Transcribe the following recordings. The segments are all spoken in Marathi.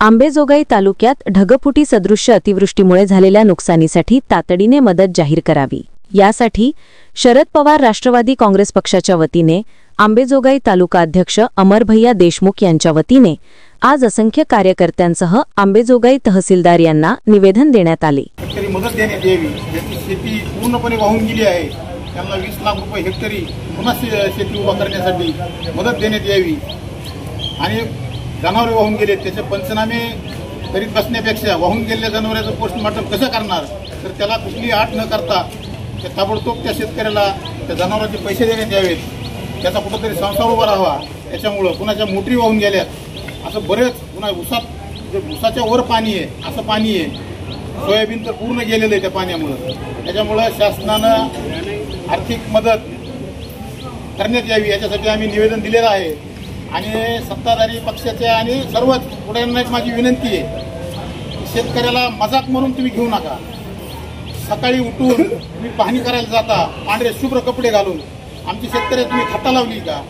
आंबेजोगाई तालुक्यात ढगफुटी सदृश्य अतिवृष्टीमुळे झालेल्या नुकसानीसाठी तातडीने मदत जाहीर करावी। यासाठी शरद पवार राष्ट्रवादी काँग्रेस पक्षाच्या वतीने आंबेजोगाई तालुका अध्यक्ष अमरभैया देशमुख यांच्या वतीने आज असंख्य कार्यकर्त्यांसह आंबेजोगाई तहसीलदार यांना निवेदन देण्यात आले। हेक्टरी मदत देण्यात यावी। ज्याची शेती पूर्णपणे वाहून गेली आहे त्यांना 20 लाख रुपये हेक्टरी पुन्हा शेती उभा करण्यासाठी मदत देण्यात यावी। आणि जनावरे वाहून गेले त्याचे पंचनामे करीत बसण्यापेक्षा वाहून गेलेल्या जनावरांचं पोस्टमॉर्टम कसं करणार, तर त्याला कुठली अट न करता त्या ताबडतोब त्या शेतकऱ्याला त्या जनावरांचे पैसे देण्यात यावेत। त्याचा कुठंतरी संसार उभा राहावा। त्याच्यामुळं कुणाच्या मोटरी वाहून गेल्यात असं बरेच, पुन्हा उसाच्या वर पाणी आहे असं पाणी आहे, सोयाबीन तर पूर्ण गेलेलं आहे त्या पाण्यामुळं। त्याच्यामुळं शासनानं आर्थिक मदत करण्यात यावी याच्यासाठी आम्ही निवेदन दिलेलं आहे। आणि सत्ताधारी पक्षाच्या आणि सर्वच पुढ्यांना माझी विनंती आहे, शेतकऱ्याला मजाक म्हणून तुम्ही घेऊ नका। सकाळी उठून तुम्ही पाहणी करायला जाता पांढरे शुभ्र कपडे घालून, आमची शेतकरी तुम्ही खाता लावली का?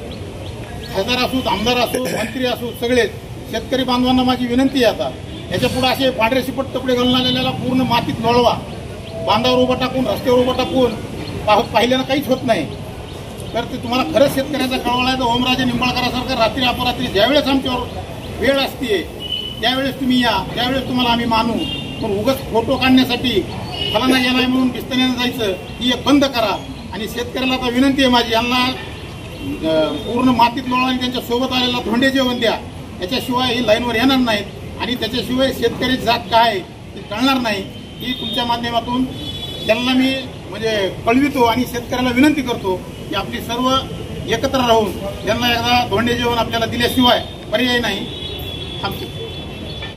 खासदार असू, आमदार असू, मंत्री असू, सगळेच शेतकरी बांधवांना माझी विनंती आहे, आता याच्यापुढे असे पांढरे शिपट कपडे घालून आलेल्याला पूर्ण मातीत लोळवा, बांधावर उभं टाकून रस्त्यावर उभं टाकून पाहिल्यानं काहीच होत नाही। तर ते तुम्हाला खरंच शेतकऱ्याचा कळवळा आहे तर ओमराजे निंबाळकरांसारखं रात्री अपरात्री ज्यावेळेस आमच्यावर वेळ असते त्यावेळेस तुम्ही या, त्यावेळेस तुम्हाला आम्ही मानू। पण उगाच फोटो काढण्यासाठी फलाना गेलाय म्हणून बिस्तण्यानं जायचं ही एक बंद करा। आणि शेतकऱ्याला आता विनंती आहे माझी, यांना पूर्ण मातीत लोळा आणि त्यांच्या सोबत आलेला धोंडे जेवण द्या, याच्याशिवाय ही लाईनवर येणार नाहीत आणि त्याच्याशिवाय शेतकरी जात काय ते कळणार नाही। ही तुमच्या माध्यमातून त्यांना मी म्हणजे कळवितो आणि शेतकऱ्याला विनंती करतो की आपली सर्व एकत्र राहून त्यांना एकदा धोंडे जेवण आपल्याला दिल्याशिवाय पर्याय नाही।